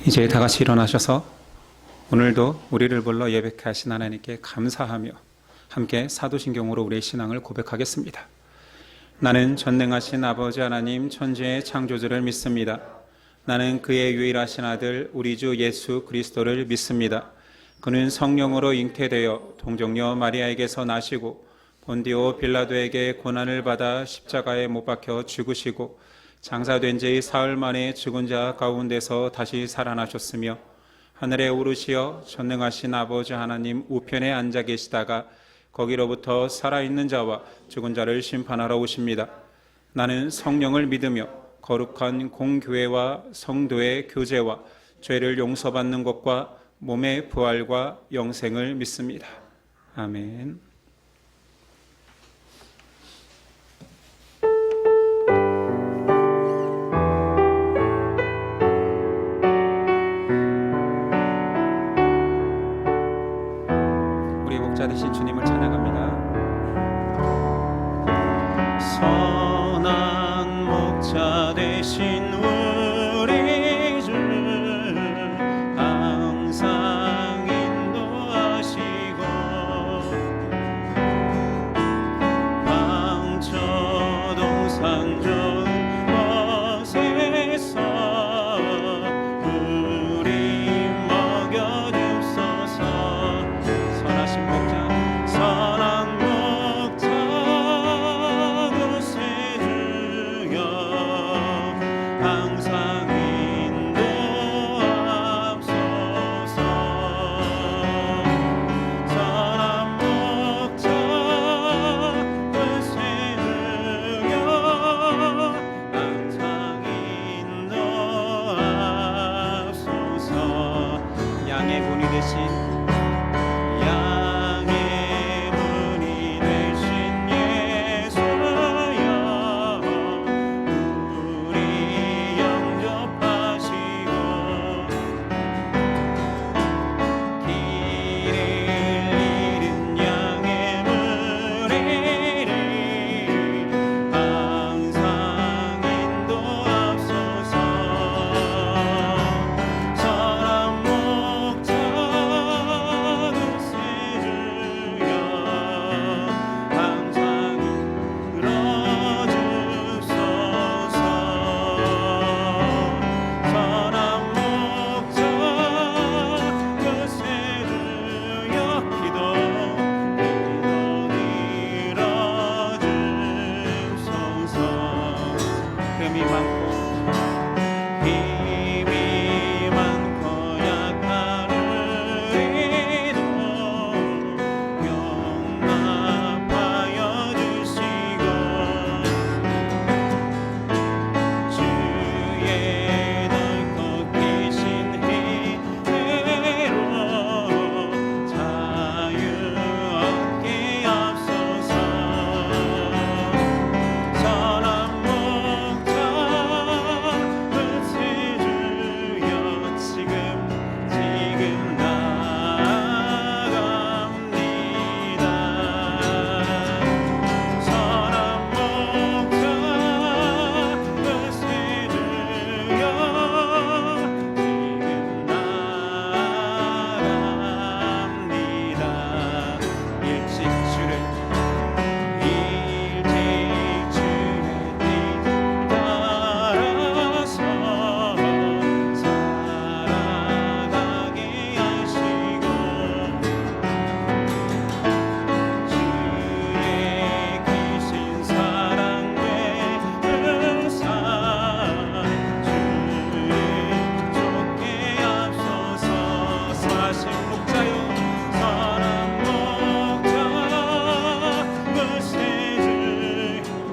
이제 다 같이 일어나셔서 오늘도 우리를 불러 예배케 하신 하나님께 감사하며 함께 사도신경으로 우리의 신앙을 고백하겠습니다. 나는 전능하신 아버지 하나님 천지의 창조주를 믿습니다. 나는 그의 유일하신 아들 우리 주 예수 그리스도를 믿습니다. 그는 성령으로 잉태되어 동정녀 마리아에게서 나시고 본디오 빌라도에게 고난을 받아 십자가에 못 박혀 죽으시고 장사된 지 사흘 만에 죽은 자 가운데서 다시 살아나셨으며 하늘에 오르시어 전능하신 아버지 하나님 우편에 앉아 계시다가 거기로부터 살아있는 자와 죽은 자를 심판하러 오십니다. 나는 성령을 믿으며 거룩한 공교회와 성도의 교제와 죄를 용서받는 것과 몸의 부활과 영생을 믿습니다. 아멘. 우리 목자 되신 주님을 찬양합니다. 선한 목자 되신 우리 주 항상 인도하시고 광초동 산 좋은 곳에서 우리 먹여주소서. 선하신 목자 선한 목자 구세주여 항상 인도하옵소서. 선한 목자 구세주여 항상 인도하옵소서. 양의 문이 되신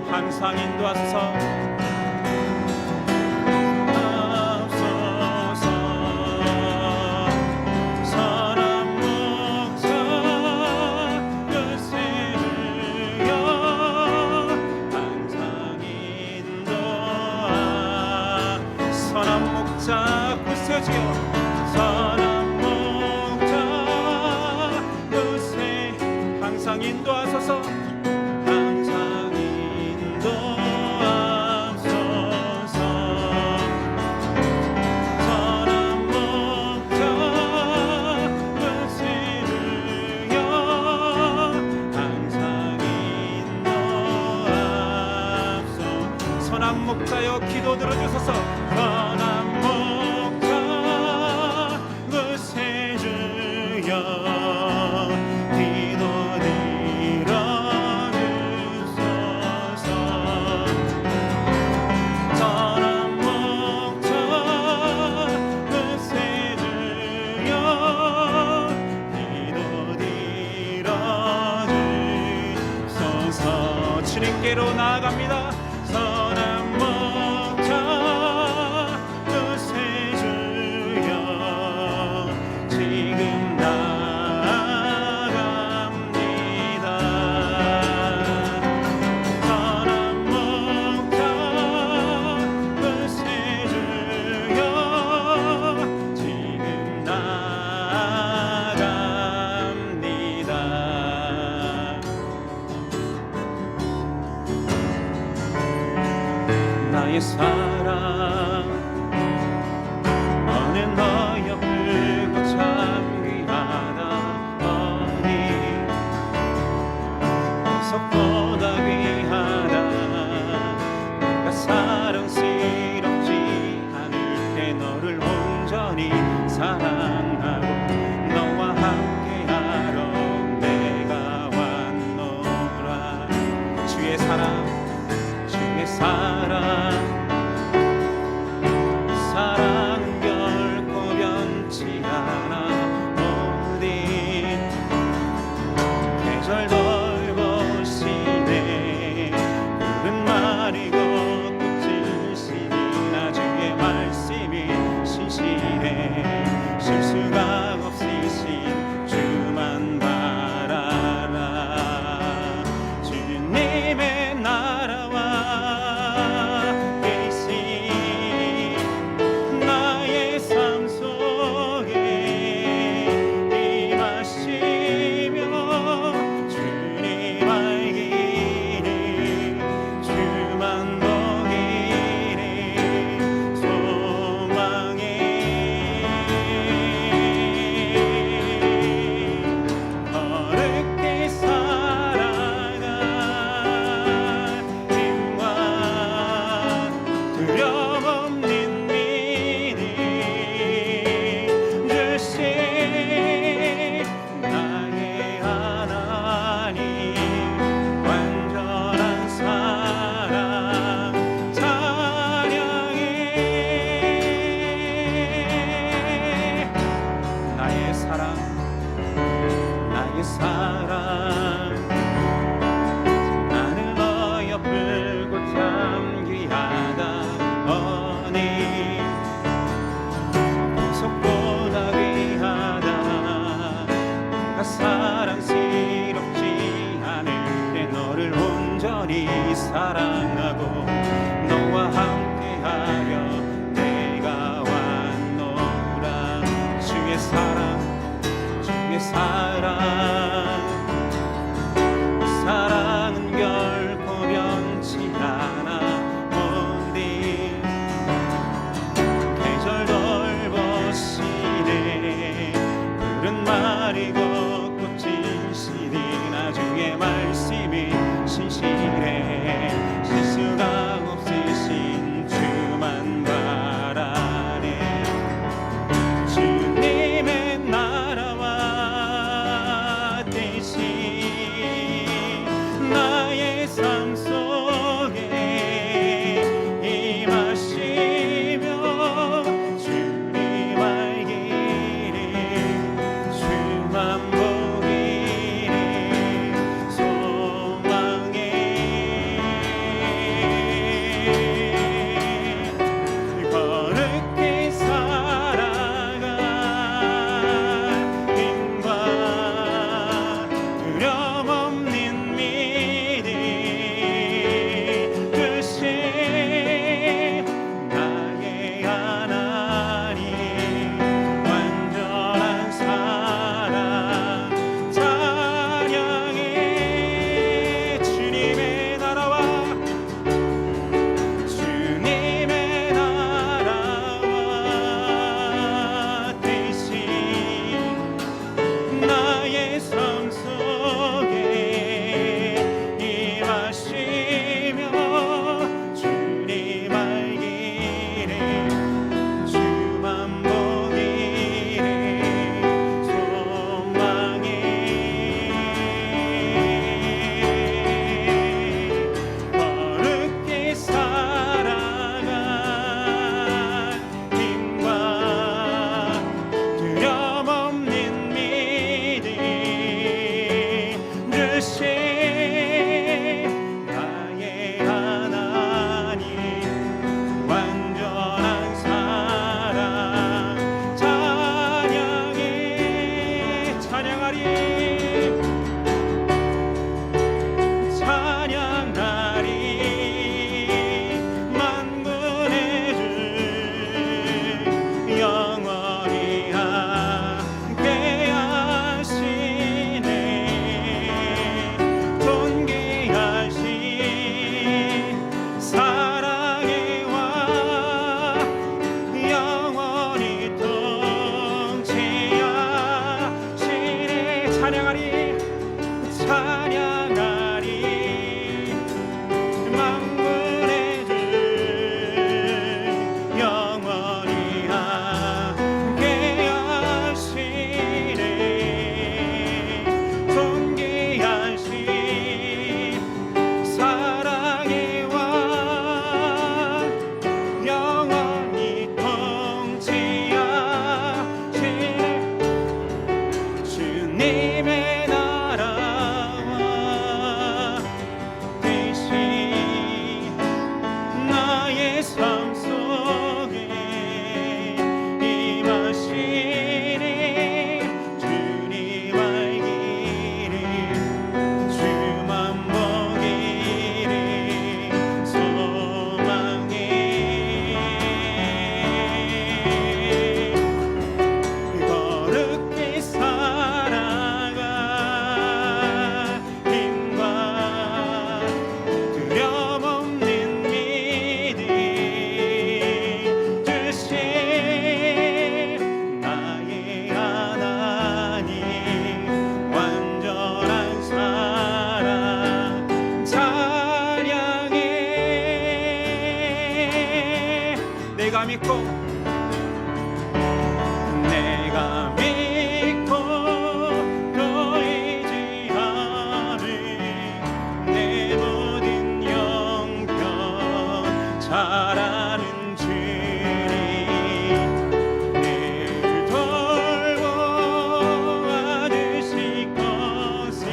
항상 인도하소서. 선한 목자 구세주여 항상 인도하. 선한 목자 구세주여 선한 목자 구세 항상 인도하소서. 선한 선한 목자여 기도 들어주소서. 선한 목자 구세주여 기도 들어주소서. 선한 목자 구세주여 기도 들어주소서. 주님께로 나아갑니다. 선한 목자 구세주여 지금 나아갑니다. 선한 목자 구세주여 지금 나아갑니다. 나의 사랑 어느 너 옆을 참 귀하다. 어디 보석보다 귀하다. 내가 사랑스럽지 않을 때 너를 온전히 사랑하고 너와 함께하러 내가 왔노라. 주의 사랑 주의 사랑 사랑은 결코 변치 않아. 모든 계절 돌보시네. 푸른 마르고 꽃을 시리나 주의 말씀이 신실해. 실수가 없으신 주만 바라라. 주님의 나라와 계신 나의 삶 속에 임하시며 주님 알기를 주만 보기를 소망해. 거룩히 살아가 힘과 두려움 없는 믿음 주신 나의 하나님. 완전한 사랑 찬양해. 나의 사랑 나의 사랑 나는 너 옆을 참 귀하다. 어니 보석보다 귀하다. 내가 사랑스럽지 않을 때 너를 온전히 사랑하고 너와 함께하려 내가 왔노라. 주의 사랑 주의 사랑 사랑은 결코 변치 않아. 모든 삶 속에 임하시니 주님 알기를 주만 보기를 소망해 거룩히 살아가 힘과 두려움 없는 믿음 주신 나의 하나님 완전한 사랑 찬양해 내가 믿고 또 의지하는 내 모든 영병 잘 아는 주님 늘 돌보아 주실 것을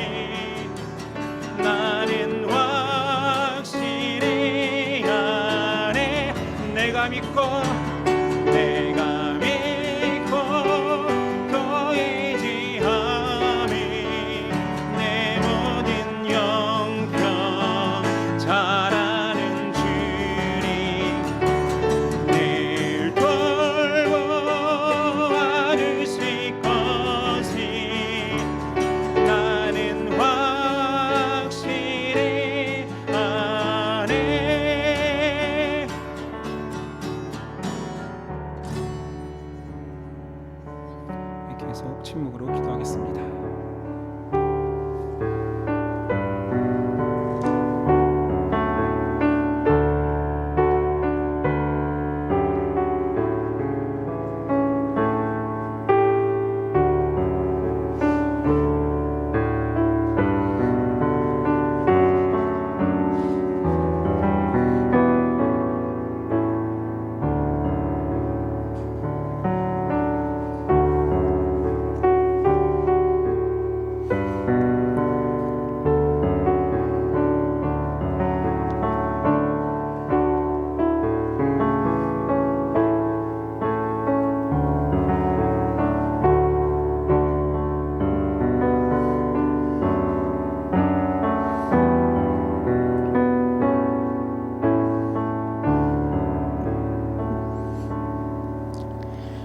나는 확실히 아네 내가 믿고 또 의지하며 내 모든 영병 잘 아는 주님 늘 돌보아 주실 것을 나는 확실히 아네 계속 침묵으로 기도하겠습니다.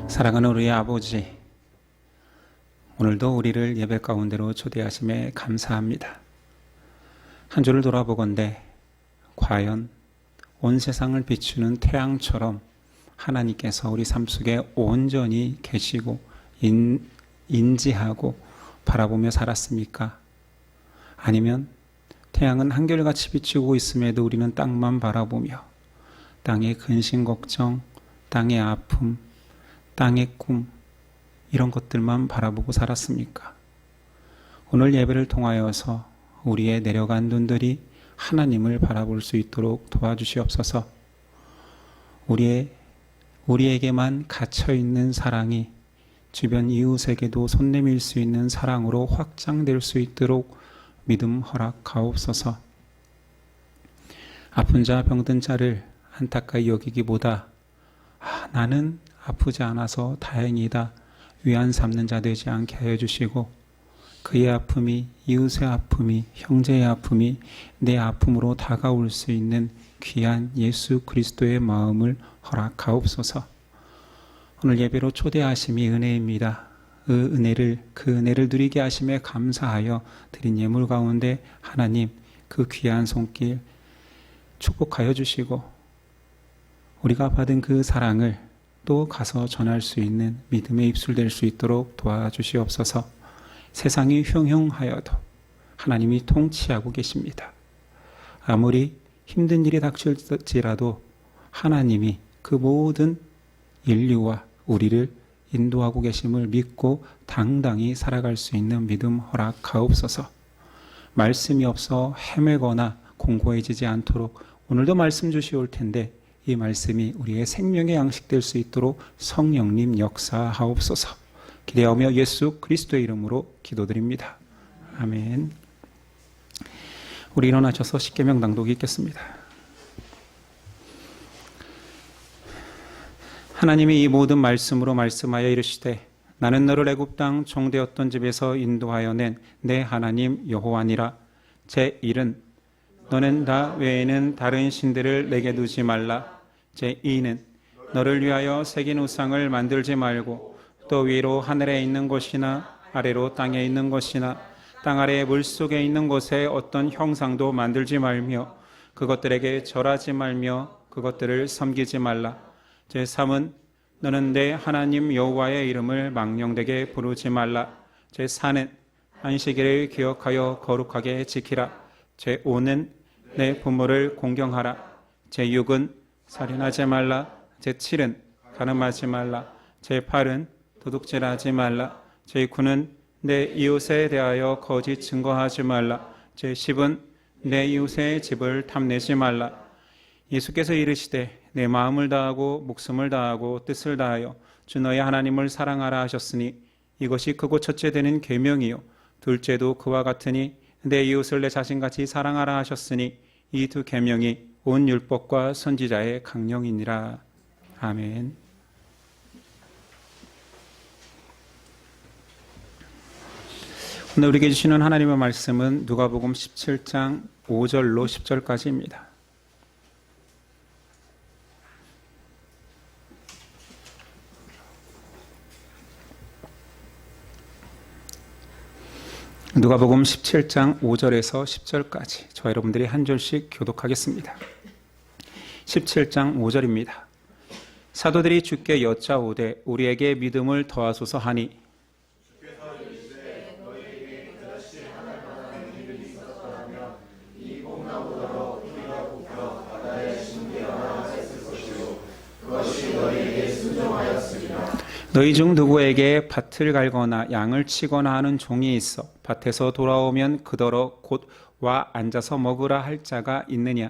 사랑하는 우리 아버지, 오늘도 우리를 예배 가운데로 초대하심에 감사합니다. 한 주를 돌아보건대 과연 온 세상을 비추는 태양처럼 하나님께서 우리 삶 속에 온전히 계시고 인지하고 바라보며 살았습니까? 아니면 태양은 한결같이 비추고 있음에도 우리는 땅만 바라보며 땅의 근심 걱정, 땅의 아픔, 땅의 꿈 이런 것들만 바라보고 살았습니까? 오늘 예배를 통하여서 우리의 내려간 눈들이 하나님을 바라볼 수 있도록 도와주시옵소서. 우리에게만 갇혀있는 사랑이 주변 이웃에게도 손 내밀 수 있는 사랑으로 확장될 수 있도록 믿음 허락하옵소서. 아픈 자 병든 자를 안타까이 여기기보다 나는 아프지 않아서 다행이다 위안 삼는 자 되지 않게 하여 주시고 그의 아픔이 이웃의 아픔이 형제의 아픔이 내 아픔으로 다가올 수 있는 귀한 예수 그리스도의 마음을 허락하옵소서. 오늘 예배로 초대하심이 은혜입니다. 그 은혜를 누리게 하심에 감사하여 드린 예물 가운데 하나님 그 귀한 손길 축복하여 주시고 우리가 받은 그 사랑을 또 가서 전할 수 있는 믿음의 입술 될 수 있도록 도와주시옵소서. 세상이 흉흉하여도 하나님이 통치하고 계십니다. 아무리 힘든 일이 닥칠지라도 하나님이 그 모든 인류와 우리를 인도하고 계심을 믿고 당당히 살아갈 수 있는 믿음 허락하옵소서. 말씀이 없어 헤매거나 공고해지지 않도록 오늘도 말씀 주시올 텐데 이 말씀이 우리의 생명의 양식 될 수 있도록 성령님 역사하옵소서. 기대하며 예수 그리스도의 이름으로 기도드립니다. 아멘. 우리 일어나셔서 십계명 낭독이 있겠습니다. 하나님이 이 모든 말씀으로 말씀하여 이르시되 나는 너를 애굽 땅 종되었던 집에서 인도하여 낸 내 하나님 여호와니라. 제1은 너는 나 외에는 다른 신들을 내게 두지 말라. 제2는 너를 위하여 새긴 우상을 만들지 말고 또 위로 하늘에 있는 곳이나 아래로 땅에 있는 곳이나 땅 아래 물속에 있는 곳에 어떤 형상도 만들지 말며 그것들에게 절하지 말며 그것들을 섬기지 말라. 제3은 너는 내 하나님 여호와의 이름을 망령되게 부르지 말라. 제4는 안식일을 기억하여 거룩하게 지키라. 제5는 내 부모를 공경하라. 제6은 살인하지 말라. 제7은 간음하지 말라. 제8은 도둑질하지 말라. 제9는 내 이웃에 대하여 거짓 증거하지 말라. 제10은 내 이웃의 집을 탐내지 말라. 예수께서 이르시되 내 마음을 다하고 목숨을 다하고 뜻을 다하여 주 너의 하나님을 사랑하라 하셨으니 이것이 크고 첫째 되는 계명이요 둘째도 그와 같으니 내 이웃을 내 자신같이 사랑하라 하셨으니 이 두 계명이 온 율법과 선지자의 강령이니라. 아멘. 오늘 우리에게 주시는 하나님의 말씀은 누가복음 17장 5절로 10절까지입니다. 누가복음 17장 5절에서 10절까지 저와 여러분들이 한 절씩 교독하겠습니다. 17장 5절입니다. 사도들이 주께 여짜오되 우리에게 믿음을 더하소서 하니 너희 중 누구에게 밭을 갈거나 양을 치거나 하는 종이 있어 밭에서 돌아오면 그더러 곧 와 앉아서 먹으라 할 자가 있느냐?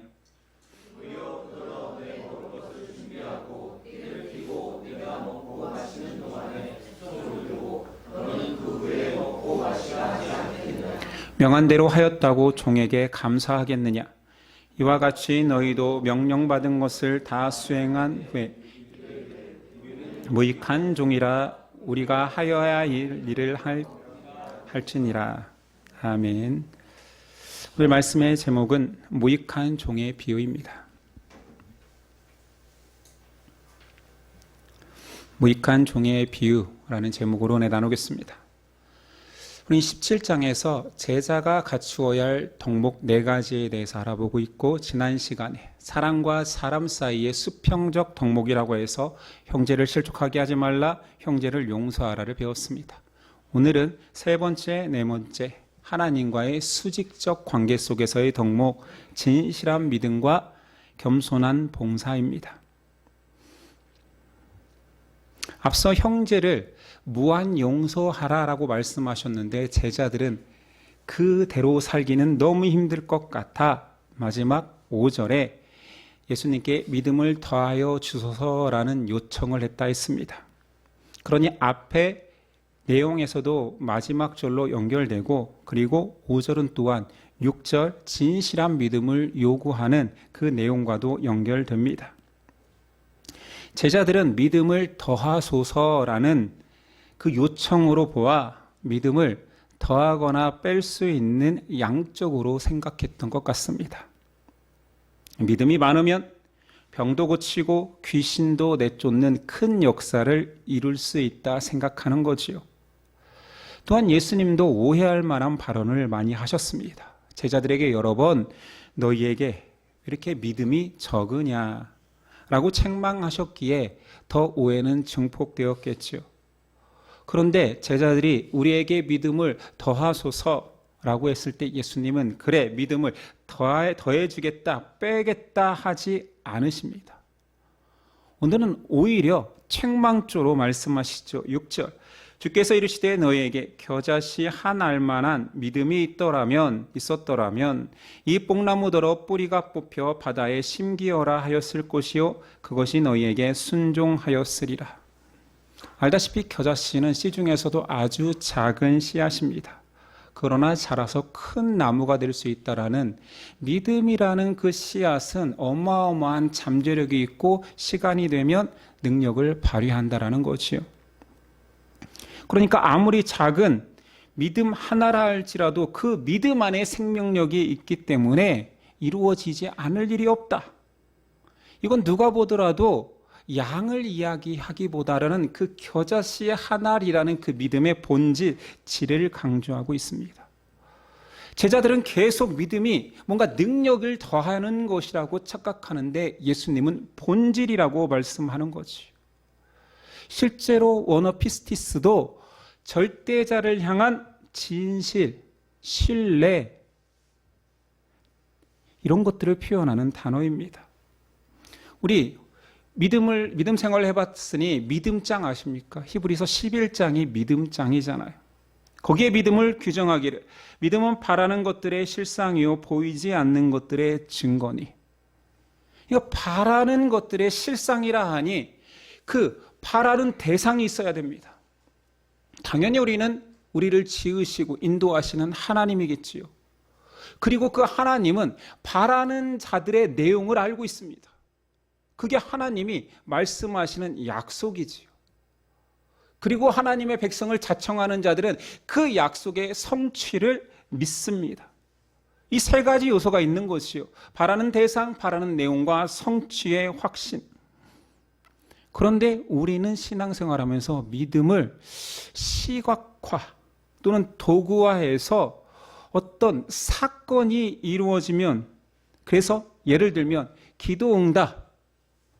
명한 대로 하였다고 종에게 감사하겠느냐? 이와 같이 너희도 명령받은 것을 다 수행한 후에 무익한 종이라 우리가 하여야 할 일을 할지니라. 아멘. 오늘 말씀의 제목은 무익한 종의 비유입니다. 무익한 종의 비유라는 제목으로 나누겠습니다. 우리 17장에서 제자가 갖추어야 할 덕목 4가지에 대해서 알아보고 있고 지난 시간에 사람과 사람 사이의 수평적 덕목이라고 해서 형제를 실족하게 하지 말라, 형제를 용서하라를 배웠습니다. 오늘은 세 번째, 네 번째 하나님과의 수직적 관계 속에서의 덕목, 진실한 믿음과 겸손한 봉사입니다. 앞서 형제를 무한 용서하라라고 말씀하셨는데 제자들은 그대로 살기는 너무 힘들 것 같아 마지막 5절에 예수님께 믿음을 더하여 주소서라는 요청을 했다 했습니다. 그러니 앞에 내용에서도 마지막 절로 연결되고 그리고 5절은 또한 6절 진실한 믿음을 요구하는 그 내용과도 연결됩니다. 제자들은 믿음을 더하소서라는 그 요청으로 보아 믿음을 더하거나 뺄 수 있는 양쪽으로 생각했던 것 같습니다. 믿음이 많으면 병도 고치고 귀신도 내쫓는 큰 역사를 이룰 수 있다 생각하는 거지요. 또한 예수님도 오해할 만한 발언을 많이 하셨습니다. 제자들에게 여러 번 너희에게 이렇게 믿음이 적으냐 라고 책망하셨기에 더 오해는 증폭되었겠죠. 그런데 제자들이 우리에게 믿음을 더하소서라고 했을 때 예수님은 그래 믿음을 더해주겠다 빼겠다 하지 않으십니다. 오늘은 오히려 책망조로 말씀하시죠. 6절 주께서 이르시되 너희에게 겨자씨 한 알만한 믿음이 있었더라면 이 뽕나무더러 뿌리가 뽑혀 바다에 심기어라 하였을 것이요 그것이 너희에게 순종하였으리라. 알다시피 겨자씨는 씨 중에서도 아주 작은 씨앗입니다. 그러나 자라서 큰 나무가 될 수 있다라는 믿음이라는 그 씨앗은 어마어마한 잠재력이 있고 시간이 되면 능력을 발휘한다라는 거지요. 그러니까 아무리 작은 믿음 하나라 할지라도 그 믿음 안에 생명력이 있기 때문에 이루어지지 않을 일이 없다. 이건 누가 보더라도 양을 이야기하기보다는 그 겨자씨의 한 알이라는 그 믿음의 본질, 지혜를 강조하고 있습니다. 제자들은 계속 믿음이 뭔가 능력을 더하는 것이라고 착각하는데 예수님은 본질이라고 말씀하는 거지. 실제로 워너피스티스도 절대자를 향한 진실, 신뢰 이런 것들을 표현하는 단어입니다. 우리 믿음 생활을 해봤으니 믿음장 아십니까? 히브리서 11장이 믿음장이잖아요. 거기에 믿음을 규정하기를 믿음은 바라는 것들의 실상이요 보이지 않는 것들의 증거니. 이거 바라는 것들의 실상이라 하니 그 바라는 대상이 있어야 됩니다. 당연히 우리를 지으시고 인도하시는 하나님이겠지요. 그리고 그 하나님은 바라는 자들의 내용을 알고 있습니다. 그게 하나님이 말씀하시는 약속이지요. 그리고 하나님의 백성을 자청하는 자들은 그 약속의 성취를 믿습니다. 이 세 가지 요소가 있는 것이요. 바라는 대상, 바라는 내용과 성취의 확신. 그런데 우리는 신앙생활하면서 믿음을 시각화 또는 도구화해서 어떤 사건이 이루어지면, 그래서 예를 들면 기도응답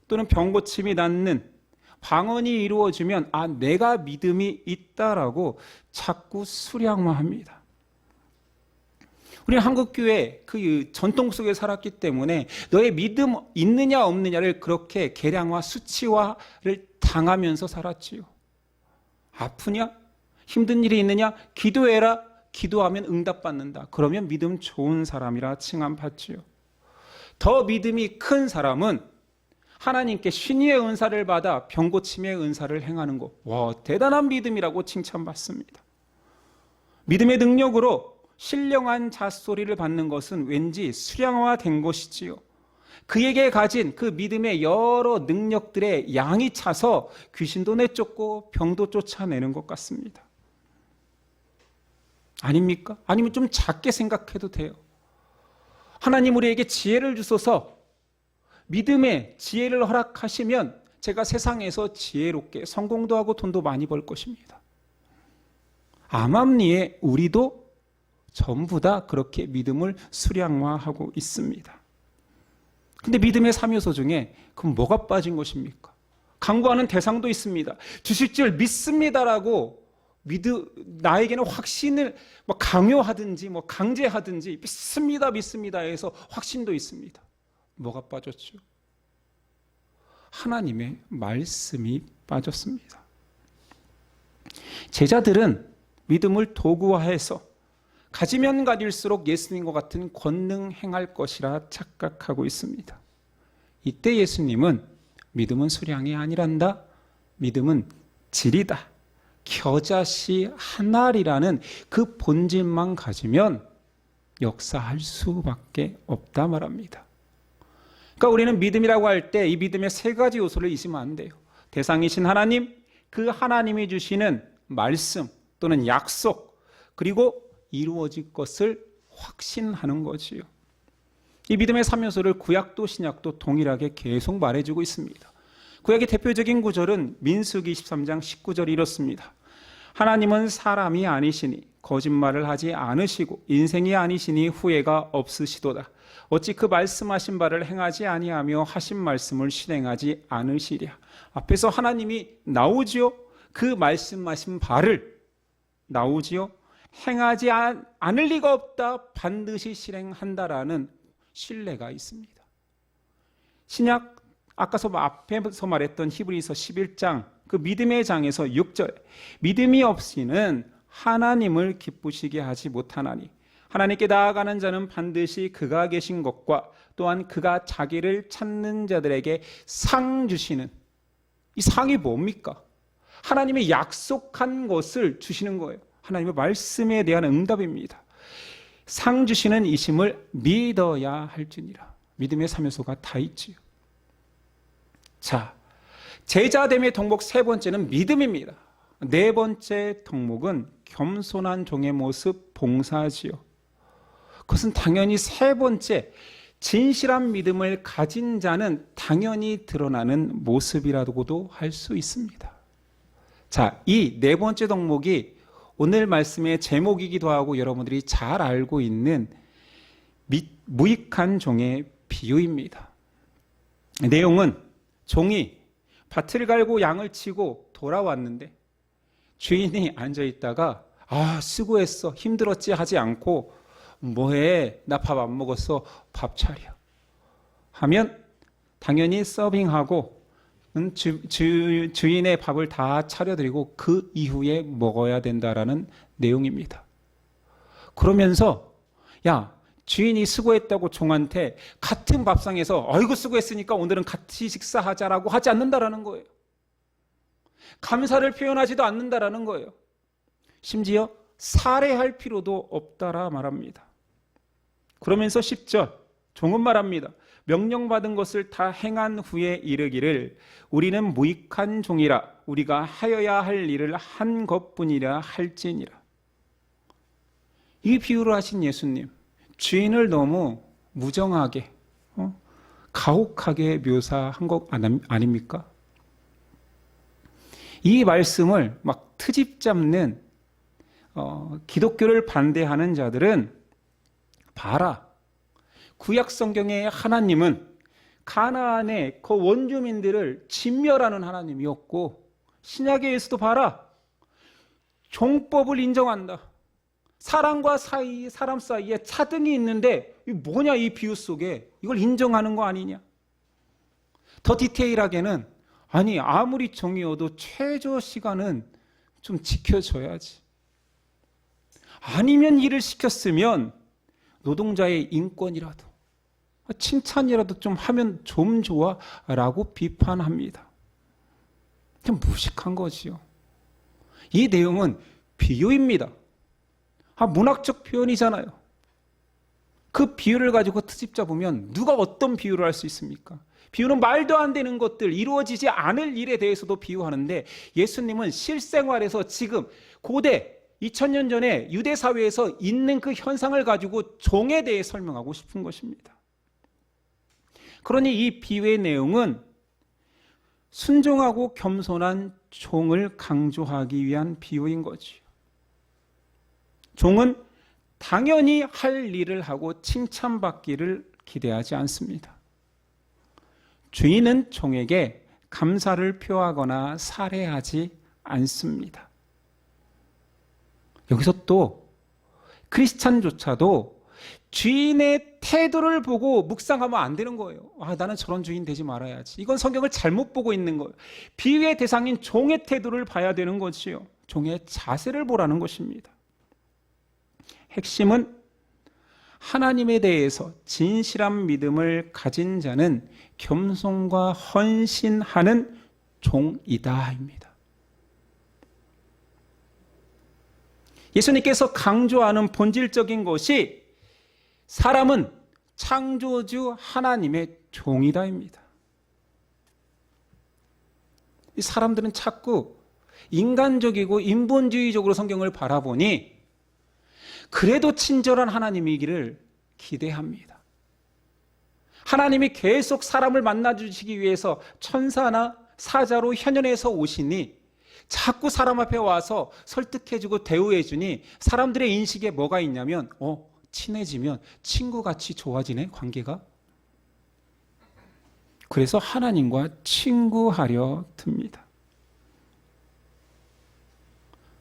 또는 병고침이 낫는 방언이 이루어지면 내가 믿음이 있다라고 자꾸 수량화합니다. 우리는 한국교회 그 전통 속에 살았기 때문에 너의 믿음 있느냐 없느냐를 그렇게 계량화, 수치화를 당하면서 살았지요. 아프냐? 힘든 일이 있느냐? 기도해라. 기도하면 응답받는다. 그러면 믿음 좋은 사람이라 칭함받지요. 더 믿음이 큰 사람은 하나님께 신의의 은사를 받아 병고침의 은사를 행하는 것. 와, 대단한 믿음이라고 칭찬받습니다. 믿음의 능력으로 신령한 잣소리를 받는 것은 왠지 수량화된 것이지요. 그에게 가진 그 믿음의 여러 능력들의 양이 차서 귀신도 내쫓고 병도 쫓아내는 것 같습니다. 아닙니까? 아니면 좀 작게 생각해도 돼요. 하나님 우리에게 지혜를 주소서 믿음의 지혜를 허락하시면 제가 세상에서 지혜롭게 성공도 하고 돈도 많이 벌 것입니다. 암암리에 우리도 전부 다 그렇게 믿음을 수량화하고 있습니다. 근데 믿음의 3요소 중에 그럼 뭐가 빠진 것입니까? 강구하는 대상도 있습니다. 주실 줄 믿습니다라고 나에게는 확신을 강요하든지 강제하든지 믿습니다 해서 확신도 있습니다. 뭐가 빠졌죠? 하나님의 말씀이 빠졌습니다. 제자들은 믿음을 도구화해서 가지면 가질수록 예수님과 같은 권능 행할 것이라 착각하고 있습니다. 이때 예수님은 믿음은 수량이 아니란다. 믿음은 질이다. 겨자씨 한 알이라는 그 본질만 가지면 역사할 수밖에 없다 말합니다. 그러니까 우리는 믿음이라고 할 때 이 믿음의 세 가지 요소를 잊으면 안 돼요. 대상이신 하나님, 그 하나님이 주시는 말씀 또는 약속, 그리고 이루어질 것을 확신하는 거지요. 이 믿음의 3요소를 구약도 신약도 동일하게 계속 말해주고 있습니다. 구약의 대표적인 구절은 민수기 23장 19절이 이렇습니다. 하나님은 사람이 아니시니 거짓말을 하지 않으시고 인생이 아니시니 후회가 없으시도다. 어찌 그 말씀하신 바를 행하지 아니하며 하신 말씀을 실행하지 않으시랴. 앞에서 하나님이 나오지요. 그 말씀하신 바를 나오지요. 행하지 않을 리가 없다. 반드시 실행한다라는 신뢰가 있습니다. 신약 앞에서 말했던 히브리서 11장 그 믿음의 장에서 6절 믿음이 없이는 하나님을 기쁘시게 하지 못하나니 하나님께 나아가는 자는 반드시 그가 계신 것과 또한 그가 자기를 찾는 자들에게 상 주시는 이 상이 뭡니까? 하나님의 약속한 것을 주시는 거예요. 하나님의 말씀에 대한 응답입니다. 상 주시는 이심을 믿어야 할지니라. 믿음의 3요소가 다 있지요. 자, 제자됨의 덕목 세 번째는 믿음입니다. 네 번째 덕목은 겸손한 종의 모습, 봉사지요. 그것은 당연히 세 번째, 진실한 믿음을 가진 자는 당연히 드러나는 모습이라고도 할 수 있습니다. 자, 이 네 번째 덕목이 오늘 말씀의 제목이기도 하고 여러분들이 잘 알고 있는 무익한 종의 비유입니다. 내용은 종이 밭을 갈고 양을 치고 돌아왔는데 주인이 앉아있다가 수고했어, 힘들었지 하지 않고 뭐해, 나 밥 안 먹었어, 밥 차려 하면 당연히 서빙하고 주인의 밥을 다 차려드리고 그 이후에 먹어야 된다라는 내용입니다. 그러면서 주인이 수고했다고 종한테 같은 밥상에서 아이고 수고했으니까 오늘은 같이 식사하자라고 하지 않는다라는 거예요. 감사를 표현하지도 않는다라는 거예요. 심지어 살해할 필요도 없다라 말합니다. 그러면서 10절 종은 말합니다. 명령받은 것을 다 행한 후에 이르기를 우리는 무익한 종이라 우리가 하여야 할 일을 한 것뿐이라 할지니라. 이 비유를 하신 예수님, 주인을 너무 무정하게 가혹하게 묘사한 것 아닙니까? 이 말씀을 막 트집 잡는 기독교를 반대하는 자들은 봐라, 구약 성경의 하나님은 가나안의 그 원주민들을 진멸하는 하나님이었고 신약에서도 봐라, 종법을 인정한다. 사람과 사람 사이에 차등이 있는데 이 뭐냐, 이 비유 속에 이걸 인정하는 거 아니냐. 더 디테일하게는 아무리 종이어도 최저 시간은 좀 지켜줘야지. 아니면 일을 시켰으면 노동자의 인권이라도 칭찬이라도 좀 하면 좀 좋아 라고 비판합니다. 좀 무식한 거지요. 이 내용은 비유입니다. 문학적 표현이잖아요. 그 비유를 가지고 트집 잡으면 누가 어떤 비유를 할 수 있습니까? 비유는 말도 안 되는 것들, 이루어지지 않을 일에 대해서도 비유하는데 예수님은 실생활에서 지금 고대 2000년 전에 유대 사회에서 있는 그 현상을 가지고 종에 대해 설명하고 싶은 것입니다. 그러니 이 비유의 내용은 순종하고 겸손한 종을 강조하기 위한 비유인 거지요. 종은 당연히 할 일을 하고 칭찬받기를 기대하지 않습니다. 주인은 종에게 감사를 표하거나 살해하지 않습니다. 여기서 또 크리스찬조차도 주인의 태도를 보고 묵상하면 안 되는 거예요. 나는 저런 주인 되지 말아야지. 이건 성경을 잘못 보고 있는 거예요. 비유의 대상인 종의 태도를 봐야 되는 것이요. 종의 자세를 보라는 것입니다. 핵심은 하나님에 대해서 진실한 믿음을 가진 자는 겸손과 헌신하는 종이다입니다. 예수님께서 강조하는 본질적인 것이 사람은 창조주 하나님의 종이다입니다. 이 사람들은 자꾸 인간적이고 인본주의적으로 성경을 바라보니 그래도 친절한 하나님이기를 기대합니다. 하나님이 계속 사람을 만나주시기 위해서 천사나 사자로 현현해서 오시니 자꾸 사람 앞에 와서 설득해주고 대우해주니 사람들의 인식에 뭐가 있냐면 친해지면 친구같이 좋아지네, 관계가. 그래서 하나님과 친구하려 듭니다.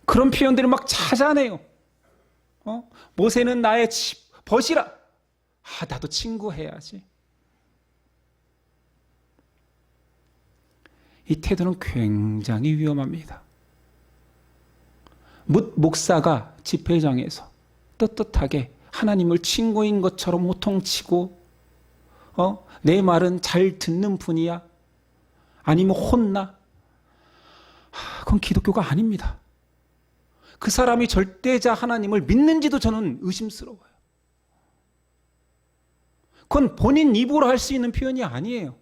그런 표현들을 막 찾아내요. 모세는 나의 벗이라. 나도 친구해야지. 이 태도는 굉장히 위험합니다. 목사가 집회장에서 떳떳하게 하나님을 친구인 것처럼 호통치고 내 말은 잘 듣는 분이야, 아니면 혼나, 그건 기독교가 아닙니다. 그 사람이 절대자 하나님을 믿는지도 저는 의심스러워요. 그건 본인 입으로 할 수 있는 표현이 아니에요.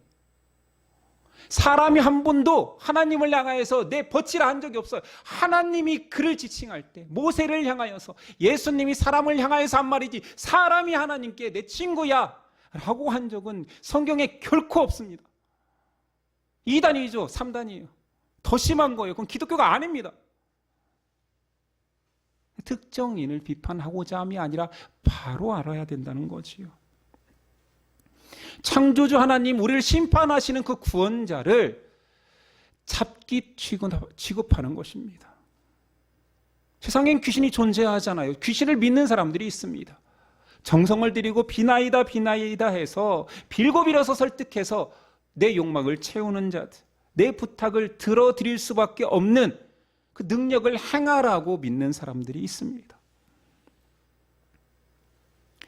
사람이 한 번도 하나님을 향하여서 내 버치라 한 적이 없어요. 하나님이 그를 지칭할 때, 모세를 향하여서, 예수님이 사람을 향하여서 한 말이지, 사람이 하나님께 내 친구야 라고 한 적은 성경에 결코 없습니다. 2단이죠. 3단이에요. 더 심한 거예요. 그건 기독교가 아닙니다. 특정인을 비판하고자 함이 아니라 바로 알아야 된다는 거지요. 창조주 하나님, 우리를 심판하시는 그 구원자를 잡기 취급하는 것입니다. 세상엔 귀신이 존재하잖아요. 귀신을 믿는 사람들이 있습니다. 정성을 들이고 비나이다 비나이다 해서 빌고 빌어서 설득해서 내 욕망을 채우는 자들, 내 부탁을 들어드릴 수밖에 없는 그 능력을 행하라고 믿는 사람들이 있습니다.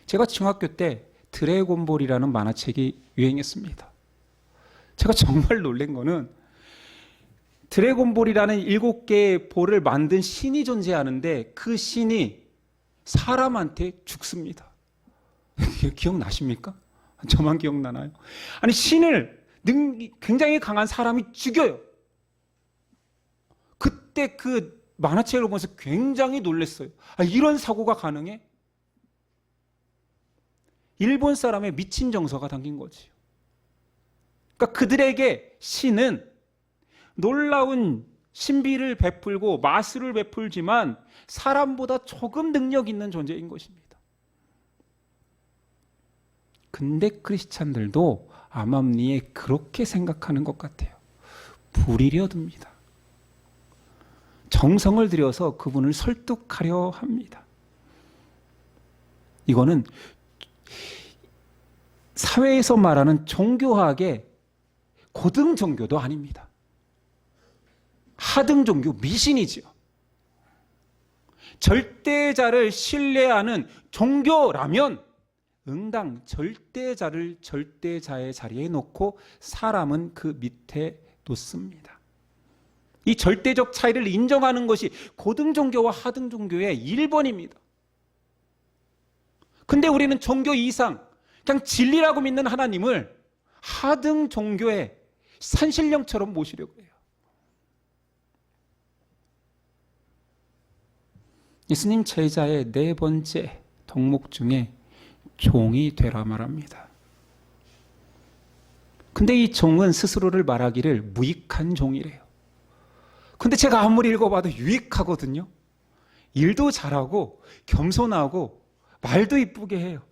제가 중학교 때 드래곤볼이라는 만화책이 유행했습니다. 제가 정말 놀란 거는 드래곤볼이라는 7개의 볼을 만든 신이 존재하는데 그 신이 사람한테 죽습니다. 기억나십니까? 저만 기억나나요? 아니, 신을 굉장히 강한 사람이 죽여요. 그때 그 만화책을 보면서 굉장히 놀랐어요. 이런 사고가 가능해? 일본 사람의 미친 정서가 담긴 거지요. 그러니까 그들에게 신은 놀라운 신비를 베풀고 마술을 베풀지만 사람보다 조금 능력 있는 존재인 것입니다. 근데 크리스찬들도 암암리에 그렇게 생각하는 것 같아요. 불이려 듭니다. 정성을 들여서 그분을 설득하려 합니다. 이거는 사회에서 말하는 종교학의 고등 종교도 아닙니다. 하등 종교, 미신이지요. 절대자를 신뢰하는 종교라면 응당 절대자를 절대자의 자리에 놓고 사람은 그 밑에 놓습니다. 이 절대적 차이를 인정하는 것이 고등 종교와 하등 종교의 1번입니다. 근데 우리는 종교 이상, 그냥 진리라고 믿는 하나님을 하등 종교의 산신령처럼 모시려고 해요. 예수님 제자의 4번째 덕목 중에 종이 되라 말합니다. 근데 이 종은 스스로를 말하기를 무익한 종이래요. 근데 제가 아무리 읽어봐도 유익하거든요. 일도 잘하고 겸손하고 말도 이쁘게 해요.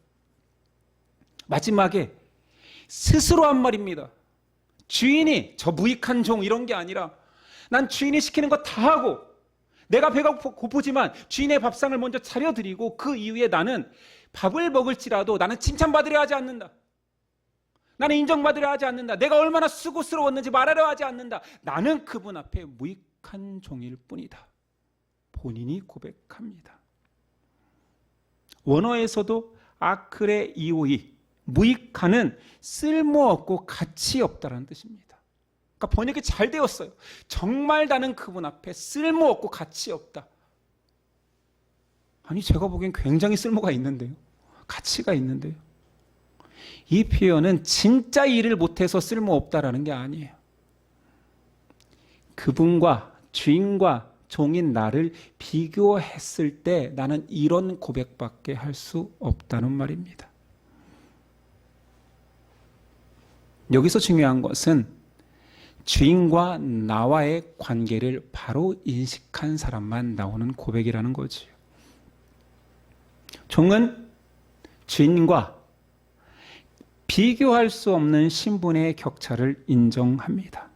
마지막에 스스로 한 말입니다. 주인이 저 무익한 종 이런 게 아니라 난 주인이 시키는 거 다 하고 내가 배가 고프지만 주인의 밥상을 먼저 차려드리고 그 이후에 나는 밥을 먹을지라도 나는 칭찬받으려 하지 않는다. 나는 인정받으려 하지 않는다. 내가 얼마나 수고스러웠는지 말하려 하지 않는다. 나는 그분 앞에 무익한 종일 뿐이다. 본인이 고백합니다. 원어에서도 아크레 이오이, 무익한은 쓸모없고 가치 없다라는 뜻입니다. 그러니까 번역이 잘 되었어요. 정말 나는 그분 앞에 쓸모없고 가치 없다. 아니, 제가 보기엔 굉장히 쓸모가 있는데요. 가치가 있는데요. 이 표현은 진짜 일을 못해서 쓸모없다라는 게 아니에요. 그분과 주인과 종인 나를 비교했을 때 나는 이런 고백밖에 할 수 없다는 말입니다. 여기서 중요한 것은 주인과 나와의 관계를 바로 인식한 사람만 나오는 고백이라는 거지요. 종은 주인과 비교할 수 없는 신분의 격차를 인정합니다.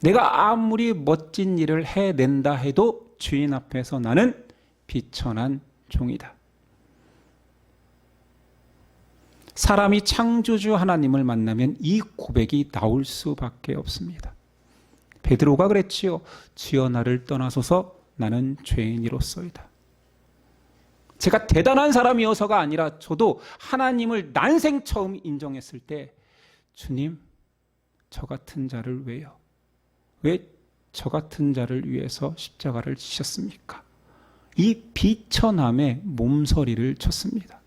내가 아무리 멋진 일을 해낸다 해도 주인 앞에서 나는 비천한 종이다. 사람이 창조주 하나님을 만나면 이 고백이 나올 수밖에 없습니다. 베드로가 그랬지요. 주여 나를 떠나소서 나는 죄인이로소이다. 제가 대단한 사람이어서가 아니라 저도 하나님을 난생 처음 인정했을 때 주님, 저 같은 자를 왜요? 왜 저 같은 자를 위해서 십자가를 지셨습니까? 이 비천함의 몸서리를 쳤습니다.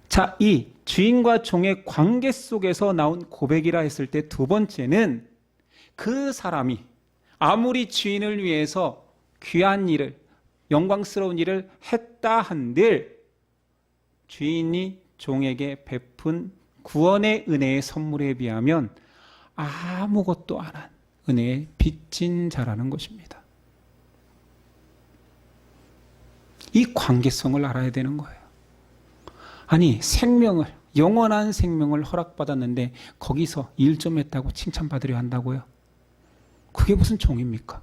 자, 이 주인과 종의 관계 속에서 나온 고백이라 했을 때 두 번째는 그 사람이 아무리 주인을 위해서 귀한 일을, 영광스러운 일을 했다 한들 주인이 종에게 베푼 구원의 은혜의 선물에 비하면 아무것도 안 한 은혜의 빚진 자라는 것입니다. 이 관계성을 알아야 되는 거예요. 아니, 생명을, 영원한 생명을 허락받았는데 거기서 일 좀 했다고 칭찬받으려 한다고요? 그게 무슨 종입니까?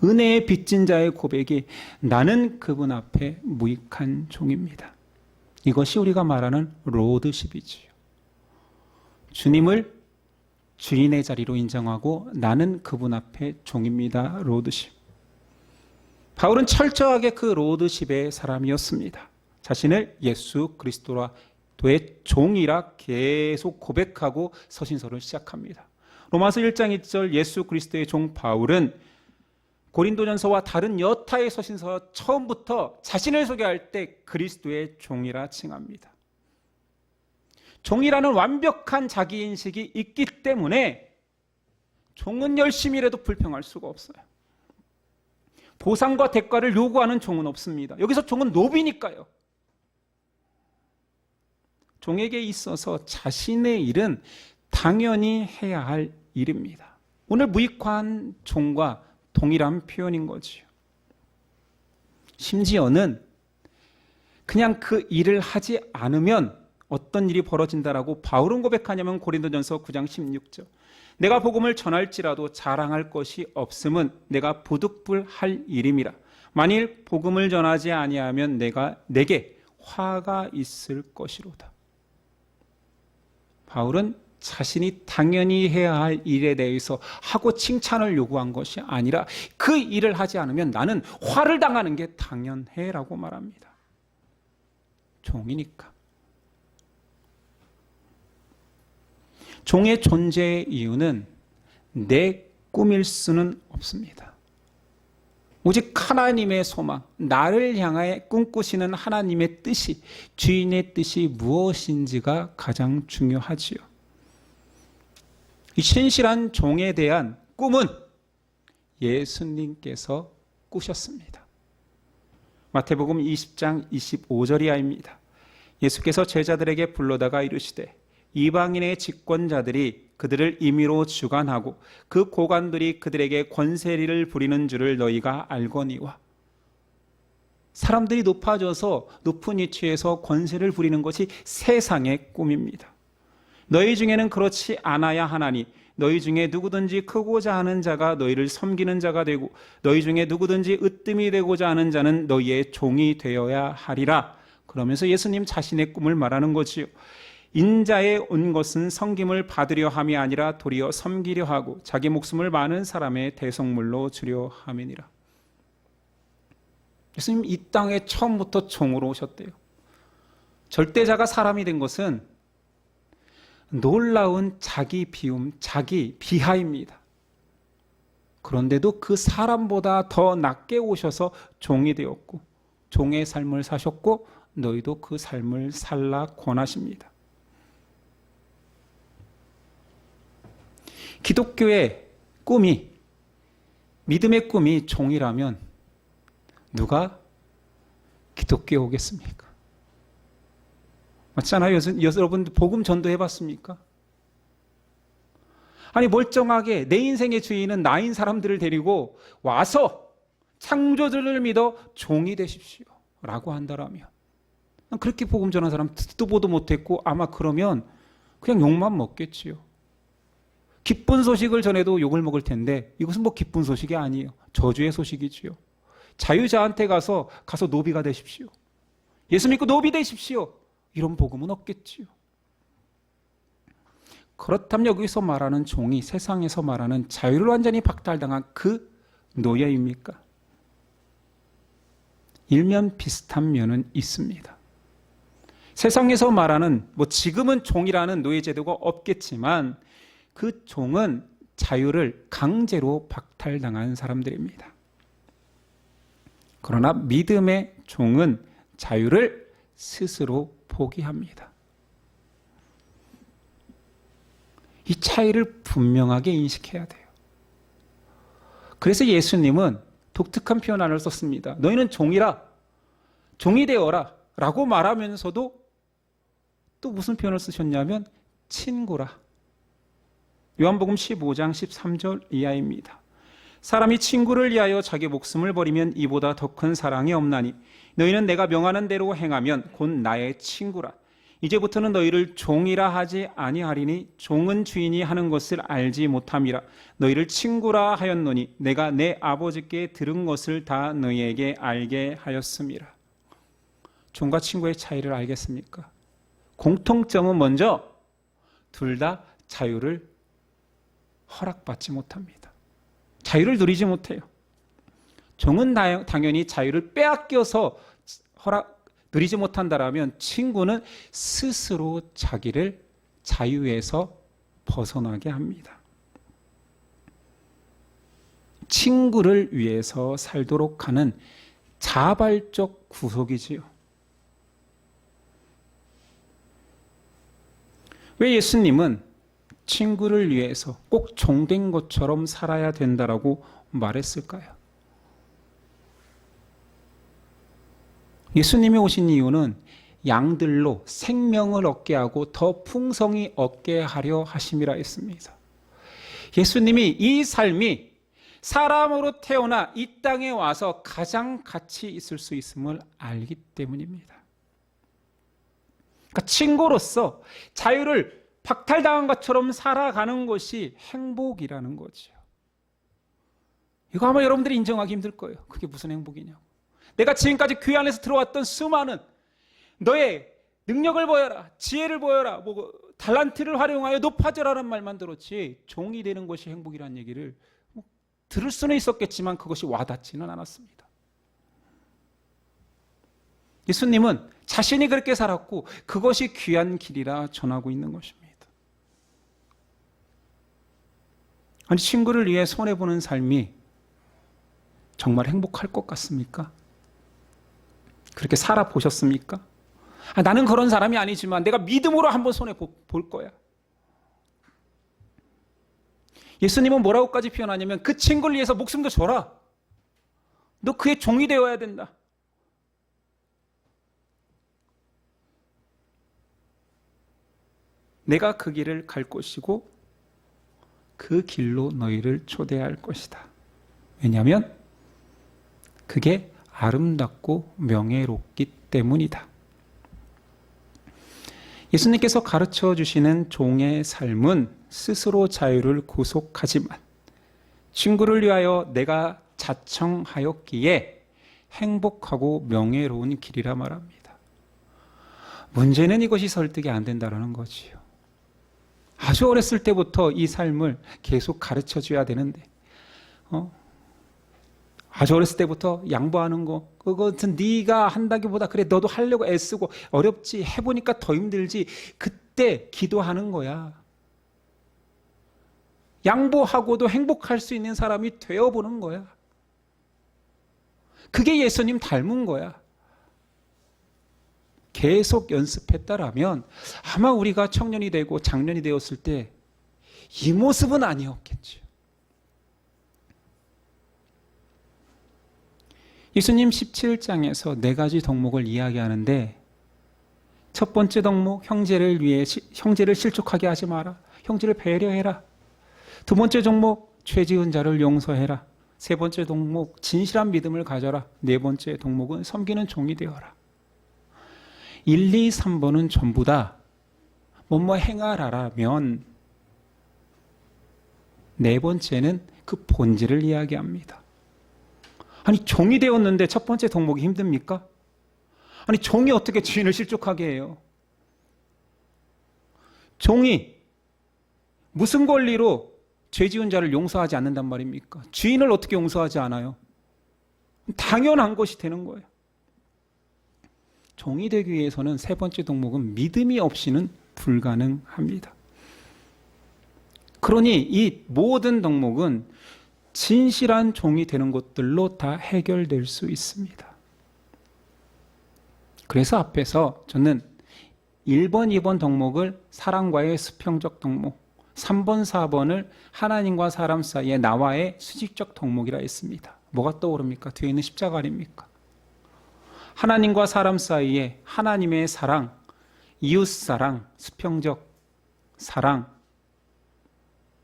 은혜의 빚진 자의 고백이 나는 그분 앞에 무익한 종입니다. 이것이 우리가 말하는 로드십이지요. 주님을 주인의 자리로 인정하고 나는 그분 앞에 종입니다. 로드십. 바울은 철저하게 그 로드십의 사람이었습니다. 자신을 예수 그리스도의 종이라 계속 고백하고 서신서를 시작합니다. 로마서 1장 1절 예수 그리스도의 종 바울은 고린도전서와 다른 여타의 서신서 처음부터 자신을 소개할 때 그리스도의 종이라 칭합니다. 종이라는 완벽한 자기인식이 있기 때문에 종은 열심히 일해도 불평할 수가 없어요. 보상과 대가를 요구하는 종은 없습니다. 여기서 종은 노비니까요. 종에게 있어서 자신의 일은 당연히 해야 할 일입니다. 오늘 무익한 종과 동일한 표현인 거지요. 심지어는 그냥 그 일을 하지 않으면 어떤 일이 벌어진다라고 바울은 고백하냐면 고린도전서 9장 16절. 내가 복음을 전할지라도 자랑할 것이 없음은 내가 부득불할 일임이라. 만일 복음을 전하지 아니하면 내게 화가 있을 것이로다. 바울은 자신이 당연히 해야 할 일에 대해서 하고 칭찬을 요구한 것이 아니라 그 일을 하지 않으면 나는 화를 당하는 게 당연해라고 말합니다. 종이니까. 종의 존재의 이유는 내 꿈일 수는 없습니다. 오직 하나님의 소망, 나를 향하여 꿈꾸시는 하나님의 뜻이, 주인의 뜻이 무엇인지가 가장 중요하지요. 이 신실한 종에 대한 꿈은 예수님께서 꾸셨습니다. 마태복음 20장 25절이하입니다. 예수께서 제자들에게 불러다가 이르시되 이방인의 집권자들이 그들을 임의로 주관하고 그 고관들이 그들에게 권세리를 부리는 줄을 너희가 알거니와. 사람들이 높아져서 높은 위치에서 권세를 부리는 것이 세상의 꿈입니다. 너희 중에는 그렇지 않아야 하나니 너희 중에 누구든지 크고자 하는 자가 너희를 섬기는 자가 되고 너희 중에 누구든지 으뜸이 되고자 하는 자는 너희의 종이 되어야 하리라. 그러면서 예수님 자신의 꿈을 말하는 거지요. 인자에 온 것은 섬김을 받으려 함이 아니라 도리어 섬기려 하고 자기 목숨을 많은 사람의 대속물로 주려 함이니라. 예수님 이 땅에 처음부터 종으로 오셨대요. 절대자가 사람이 된 것은 놀라운 자기 비움, 자기 비하입니다. 그런데도 그 사람보다 더 낮게 오셔서 종이 되었고 종의 삶을 사셨고 너희도 그 삶을 살라 권하십니다. 기독교의 꿈이, 믿음의 꿈이 종이라면 누가 기독교에 오겠습니까? 맞잖아요. 여러분 복음 전도해 봤습니까? 아니 멀쩡하게 내 인생의 주인은 나인 사람들을 데리고 와서 창조주를 믿어 종이 되십시오 라고 한다라면 그렇게 복음 전한 사람 듣도 보도 못했고 아마 그러면 그냥 욕만 먹겠지요. 기쁜 소식을 전해도 욕을 먹을 텐데 이것은 뭐 기쁜 소식이 아니에요. 저주의 소식이지요. 자유자한테 가서 노비가 되십시오. 예수 믿고 노비 되십시오. 이런 복음은 없겠지요. 그렇다면 여기서 말하는 종이 세상에서 말하는 자유를 완전히 박탈당한 그 노예입니까? 일면 비슷한 면은 있습니다. 세상에서 말하는 지금은 종이라는 노예 제도가 없겠지만 그 종은 자유를 강제로 박탈당한 사람들입니다. 그러나 믿음의 종은 자유를 스스로 포기합니다. 이 차이를 분명하게 인식해야 돼요. 그래서 예수님은 독특한 표현 하나를 썼습니다. 너희는 종이라, 종이 되어라 라고 말하면서도 또 무슨 표현을 쓰셨냐면 친구라. 요한복음 15장 13절 이하입니다. 사람이 친구를 위하여 자기 목숨을 버리면 이보다 더 큰 사랑이 없나니 너희는 내가 명하는 대로 행하면 곧 나의 친구라. 이제부터는 너희를 종이라 하지 아니하리니 종은 주인이 하는 것을 알지 못함이라. 너희를 친구라 하였노니 내가 내 아버지께 들은 것을 다 너희에게 알게 하였음이라. 종과 친구의 차이를 알겠습니까? 공통점은 먼저 둘 다 자유를 허락받지 못합니다. 자유를 누리지 못해요. 종은 당연히 자유를 빼앗겨서 누리지 못한다라면 친구는 스스로 자기를 자유에서 벗어나게 합니다. 친구를 위해서 살도록 하는 자발적 구속이지요. 왜 예수님은 친구를 위해서 꼭 종된 것처럼 살아야 된다라고 말했을까요? 예수님이 오신 이유는 양들로 생명을 얻게 하고 더 풍성히 얻게 하려 하심이라 했습니다. 예수님이 이 삶이 사람으로 태어나 이 땅에 와서 가장 가치 있을 수 있음을 알기 때문입니다. 그러니까 친구로서 자유를 박탈당한 것처럼 살아가는 것이 행복이라는 거죠. 이거 아마 여러분들이 인정하기 힘들 거예요. 그게 무슨 행복이냐고. 내가 지금까지 교회 안에서 들어왔던 수많은 너의 능력을 보여라, 지혜를 보여라, 달란트를 활용하여 높아져라는 말만 들었지 종이 되는 것이 행복이라는 얘기를 들을 수는 있었겠지만 그것이 와닿지는 않았습니다. 예수님은 자신이 그렇게 살았고 그것이 귀한 길이라 전하고 있는 것입니다. 아니, 친구를 위해 손해보는 삶이 정말 행복할 것 같습니까? 그렇게 살아보셨습니까? 나는 그런 사람이 아니지만 내가 믿음으로 한번 손해볼 거야. 예수님은 뭐라고까지 표현하냐면 그 친구를 위해서 목숨도 줘라. 너 그의 종이 되어야 된다. 내가 그 길을 갈 것이고 그 길로 너희를 초대할 것이다. 왜냐하면 그게 아름답고 명예롭기 때문이다. 예수님께서 가르쳐 주시는 종의 삶은 스스로 자유를 구속하지만 친구를 위하여 내가 자청하였기에 행복하고 명예로운 길이라 말합니다. 문제는 이것이 설득이 안 된다는 거지요. 아주 어렸을 때부터 이 삶을 계속 가르쳐 줘야 되는데 아주 어렸을 때부터 양보하는 거 그것은 네가 한다기보다 그래 너도 하려고 애쓰고 어렵지 해보니까 더 힘들지 그때 기도하는 거야. 양보하고도 행복할 수 있는 사람이 되어보는 거야. 그게 예수님 닮은 거야. 계속 연습했다라면 아마 우리가 청년이 되고 장년이 되었을 때 이 모습은 아니었겠죠. 예수님 17장에서 4가지 덕목을 이야기하는데 첫 번째 덕목, 형제를 실족하게 하지 마라. 형제를 배려해라. 두 번째 덕목, 죄 지은 자를 용서해라. 세 번째 덕목, 진실한 믿음을 가져라. 네 번째 덕목은 섬기는 종이 되어라. 1, 2, 3번은 전부 다 뭐뭐 행하라라면 네 번째는 그 본질을 이야기합니다. 아니, 종이 되었는데 첫 번째 덕목이 힘듭니까? 아니, 종이 어떻게 주인을 실족하게 해요? 종이 무슨 권리로 죄 지은 자를 용서하지 않는단 말입니까? 주인을 어떻게 용서하지 않아요? 당연한 것이 되는 거예요. 종이 되기 위해서는 세 번째 덕목은 믿음이 없이는 불가능합니다. 그러니 이 모든 덕목은 진실한 종이 되는 것들로 다 해결될 수 있습니다. 그래서 앞에서 저는 1번, 2번 덕목을 사랑과의 수평적 덕목, 3번, 4번을 하나님과 사람 사이에 나와의 수직적 덕목이라 했습니다. 뭐가 떠오릅니까? 뒤에 있는 십자가 아닙니까? 하나님과 사람 사이에 하나님의 사랑, 이웃 사랑, 수평적 사랑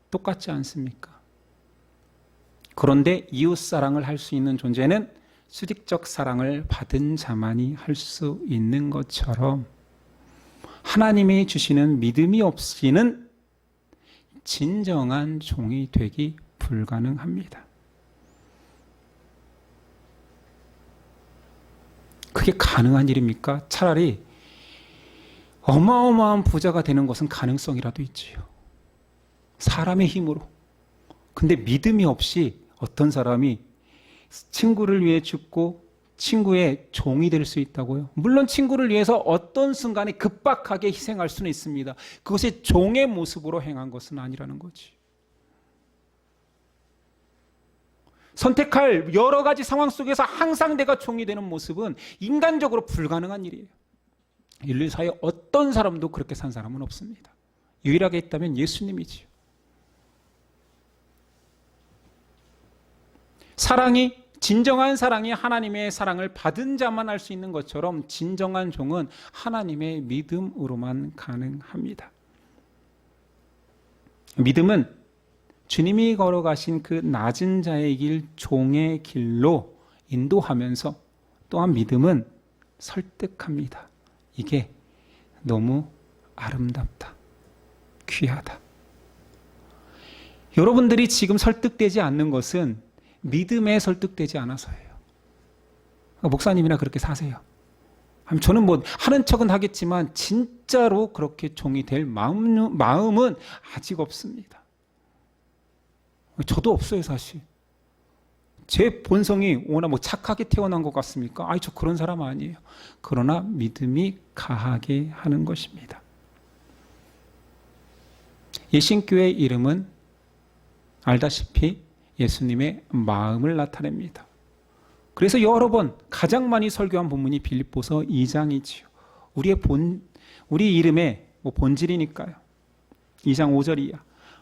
똑같지 않습니까? 그런데 이웃 사랑을 할 수 있는 존재는 수직적 사랑을 받은 자만이 할 수 있는 것처럼 하나님이 주시는 믿음이 없이는 진정한 종이 되기 불가능합니다. 그게 가능한 일입니까? 차라리 어마어마한 부자가 되는 것은 가능성이라도 있지요. 사람의 힘으로. 근데 믿음이 없이 어떤 사람이 친구를 위해 죽고 친구의 종이 될 수 있다고요? 물론 친구를 위해서 어떤 순간에 급박하게 희생할 수는 있습니다. 그것이 종의 모습으로 행한 것은 아니라는 거지. 선택할 여러 가지 상황 속에서 항상 내가 종이 되는 모습은 인간적으로 불가능한 일이에요. 인류사에 어떤 사람도 그렇게 산 사람은 없습니다. 유일하게 있다면 예수님이지요. 진정한 사랑이 하나님의 사랑을 받은 자만 할 수 있는 것처럼 진정한 종은 하나님의 믿음으로만 가능합니다. 믿음은 주님이 걸어가신 그 낮은 자의 길, 종의 길로 인도하면서 또한 믿음은 설득합니다. 이게 너무 아름답다. 귀하다. 여러분들이 지금 설득되지 않는 것은 믿음에 설득되지 않아서예요. 목사님이나 그렇게 사세요. 저는 뭐 하는 척은 하겠지만 진짜로 그렇게 종이 될 마음은 아직 없습니다. 저도 없어요, 사실. 제 본성이 워낙 뭐 착하게 태어난 것 같습니까? 저 그런 사람 아니에요. 그러나 믿음이 가하게 하는 것입니다. 예신교의 이름은 알다시피 예수님의 마음을 나타냅니다. 그래서 여러 번 가장 많이 설교한 본문이 빌립보서 2장이지요. 우리 이름의 본질이니까요. 2장 5절이야.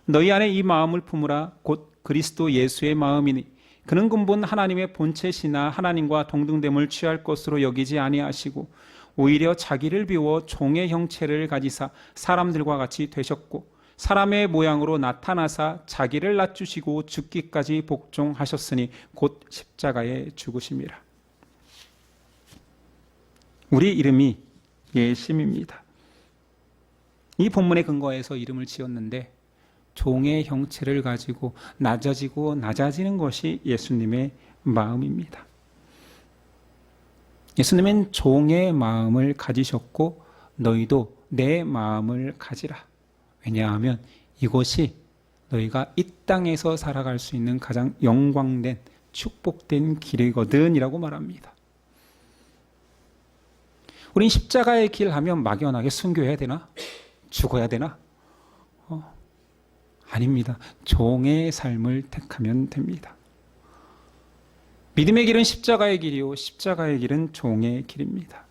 너희 안에 이 마음을 품으라 곧 그리스도 예수의 마음이니 그는 근본 하나님의 본체시나 하나님과 동등됨을 취할 것으로 여기지 아니하시고 오히려 자기를 비워 종의 형체를 가지사 사람들과 같이 되셨고 사람의 모양으로 나타나사 자기를 낮추시고 죽기까지 복종하셨으니 곧 십자가에 죽으심이라. 우리 이름이 예심입니다. 이 본문에 근거해서 이름을 지었는데 종의 형체를 가지고 낮아지고 낮아지는 것이 예수님의 마음입니다. 예수님은 종의 마음을 가지셨고 너희도 내 마음을 가지라. 왜냐하면 이것이 너희가 이 땅에서 살아갈 수 있는 가장 영광된 축복된 길이거든 이라고 말합니다. 우린 십자가의 길 하면 막연하게 순교해야 되나? 죽어야 되나? 아닙니다. 종의 삶을 택하면 됩니다. 믿음의 길은 십자가의 길이요 십자가의 길은 종의 길입니다.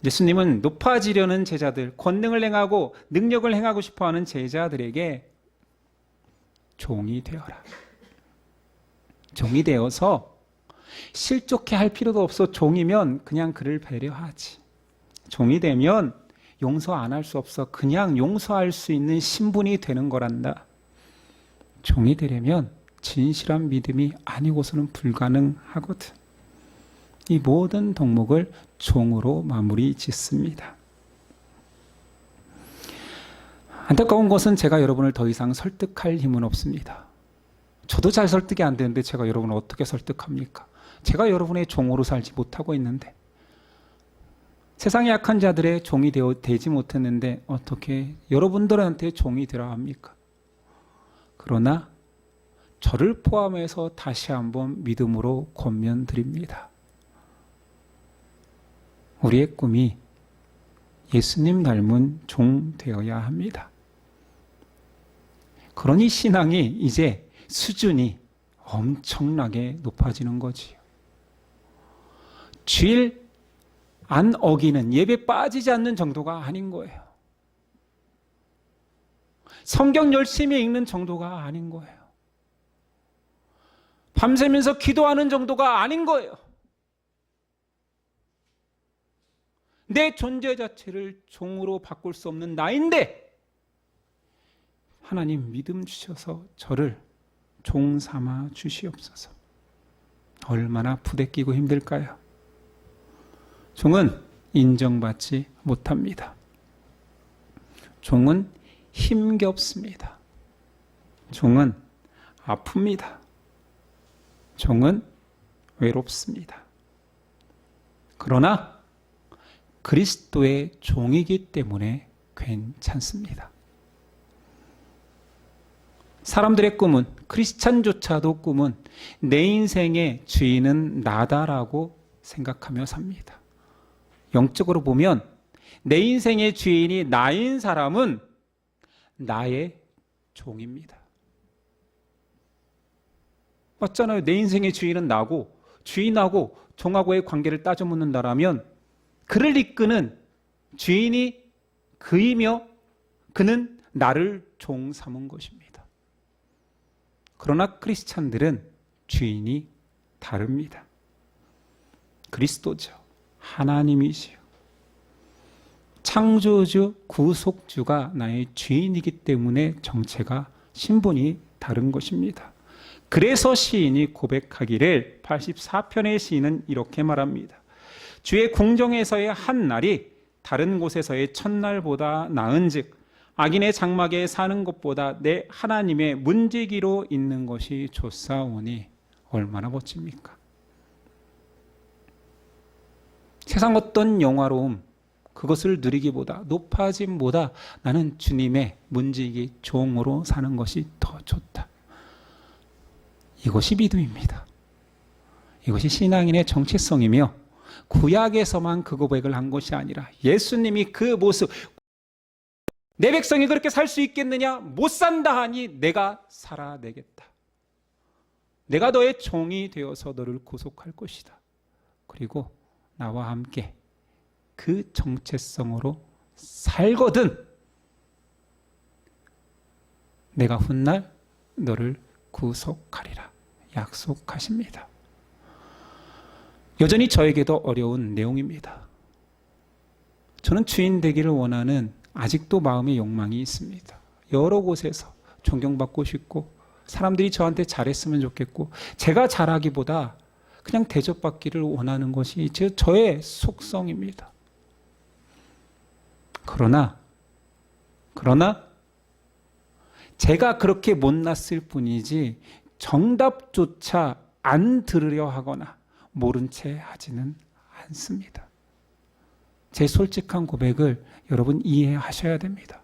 예수님은 높아지려는 제자들, 권능을 행하고 능력을 행하고 싶어하는 제자들에게 종이 되어라. 종이 되어서 실족해 할 필요도 없어. 종이면 그냥 그를 배려하지. 종이 되면 용서 안 할 수 없어. 그냥 용서할 수 있는 신분이 되는 거란다. 종이 되려면 진실한 믿음이 아니고서는 불가능하거든. 이 모든 덕목을 종으로 마무리 짓습니다. 안타까운 것은 제가 여러분을 더 이상 설득할 힘은 없습니다. 저도 잘 설득이 안 되는데 제가 여러분을 어떻게 설득합니까? 제가 여러분의 종으로 살지 못하고 있는데 세상의 약한 자들의 종이 되지 못했는데 어떻게 여러분들한테 종이 되라 합니까? 그러나 저를 포함해서 다시 한번 믿음으로 권면드립니다. 우리의 꿈이 예수님 닮은 종 되어야 합니다. 그러니 신앙이 이제 수준이 엄청나게 높아지는 거지요. 주일 안 어기는, 예배 빠지지 않는 정도가 아닌 거예요. 성경 열심히 읽는 정도가 아닌 거예요. 밤새면서 기도하는 정도가 아닌 거예요. 내 존재 자체를 종으로 바꿀 수 없는 나인데 하나님 믿음 주셔서 저를 종 삼아 주시옵소서. 얼마나 부대끼고 힘들까요? 종은 인정받지 못합니다. 종은 힘겹습니다. 종은 아픕니다. 종은 외롭습니다. 그러나 그리스도의 종이기 때문에 괜찮습니다. 사람들의 꿈은, 크리스찬조차도 꿈은 내 인생의 주인은 나다라고 생각하며 삽니다. 영적으로 보면 내 인생의 주인이 나인 사람은 나의 종입니다. 맞잖아요. 내 인생의 주인은 나고, 주인하고 종하고의 관계를 따져 묻는다라면 그를 이끄는 주인이 그이며 그는 나를 종 삼은 것입니다. 그러나 크리스찬들은 주인이 다릅니다. 그리스도죠. 하나님이시요. 창조주, 구속주가 나의 주인이기 때문에 정체가, 신분이 다른 것입니다. 그래서 시인이 고백하기를 84편의 시인은 이렇게 말합니다. 주의 궁정에서의 한 날이 다른 곳에서의 첫날보다 나은즉 악인의 장막에 사는 것보다 내 하나님의 문지기로 있는 것이 좋사오니. 얼마나 멋집니까? 세상 어떤 영화로움, 그것을 누리기보다, 높아짐보다 나는 주님의 문지기, 종으로 사는 것이 더 좋다. 이것이 믿음입니다. 이것이 신앙인의 정체성이며 구약에서만 그 고백을 한 것이 아니라 예수님이 그 모습, 내 백성이 그렇게 살 수 있겠느냐? 못 산다 하니 내가 살아내겠다. 내가 너의 종이 되어서 너를 구속할 것이다. 그리고 나와 함께 그 정체성으로 살거든 내가 훗날 너를 구속하리라 약속하십니다. 여전히 저에게도 어려운 내용입니다. 저는 주인 되기를 원하는 아직도 마음의 욕망이 있습니다. 여러 곳에서 존경받고 싶고 사람들이 저한테 잘했으면 좋겠고 제가 잘하기보다 그냥 대접받기를 원하는 것이 저의 속성입니다. 그러나 제가 그렇게 못났을 뿐이지 정답조차 안 들으려 하거나 모른 채 하지는 않습니다. 제 솔직한 고백을 여러분 이해하셔야 됩니다.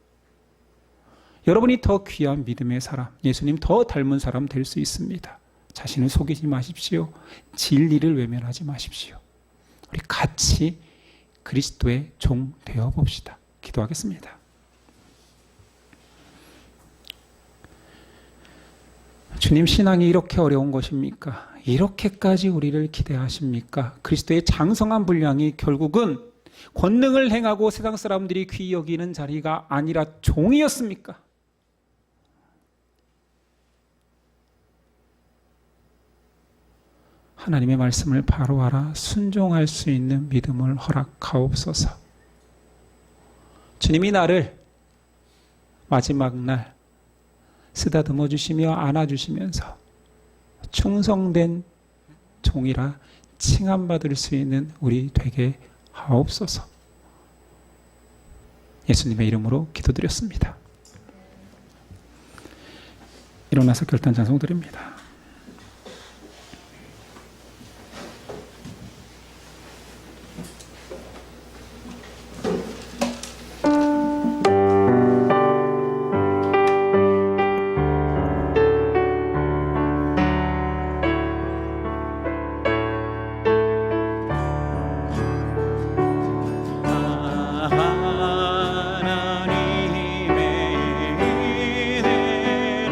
여러분이 더 귀한 믿음의 사람, 예수님 더 닮은 사람 될 수 있습니다. 자신을 속이지 마십시오. 진리를 외면하지 마십시오. 우리 같이 그리스도의 종 되어 봅시다. 기도하겠습니다. 주님, 신앙이 이렇게 어려운 것입니까? 이렇게까지 우리를 기대하십니까? 그리스도의 장성한 분량이 결국은 권능을 행하고 세상 사람들이 귀히 여기는 자리가 아니라 종이었습니까? 하나님의 말씀을 바로 알아 순종할 수 있는 믿음을 허락하옵소서. 주님이 나를 마지막 날 쓰다듬어 주시며 안아주시면서 충성된 종이라 칭함받을 수 있는 우리 되게 하옵소서. 예수님의 이름으로 기도드렸습니다. 일어나서 결단 찬송 드립니다. 하나님의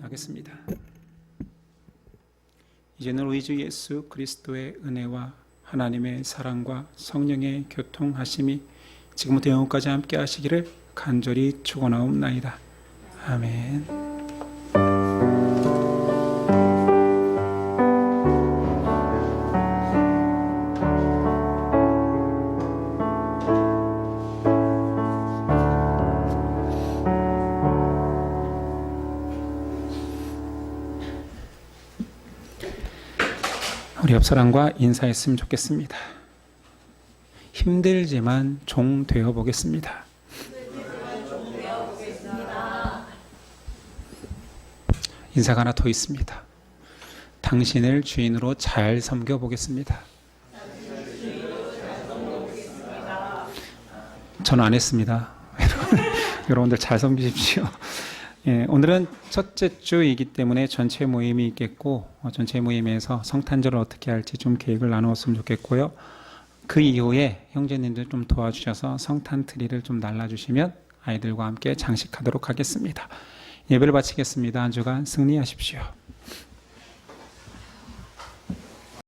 기도하겠습니다. 이제는 우리 주 예수 그리스도의 은혜와 하나님의 사랑과 성령의 교통하심이 지금부터 영원까지 함께 하시기를 간절히 축원하옵나이다. 아멘. 우리 옆사람과 인사했으면 좋겠습니다. 힘들지만 종 되어 보겠습니다. 인사가 하나 더 있습니다. 당신을 주인으로 잘 섬겨 보겠습니다. 저는 안 했습니다. 여러분들 잘 섬기십시오. 예, 오늘은 첫째 주이기 때문에 전체 모임이 있겠고 전체 모임에서 성탄절을 어떻게 할지 좀 계획을 나누었으면 좋겠고요. 그 이후에 형제님들 좀 도와주셔서 성탄 트리를 좀 날라주시면 아이들과 함께 장식하도록 하겠습니다. 예배를 바치겠습니다. 한 주간 승리하십시오.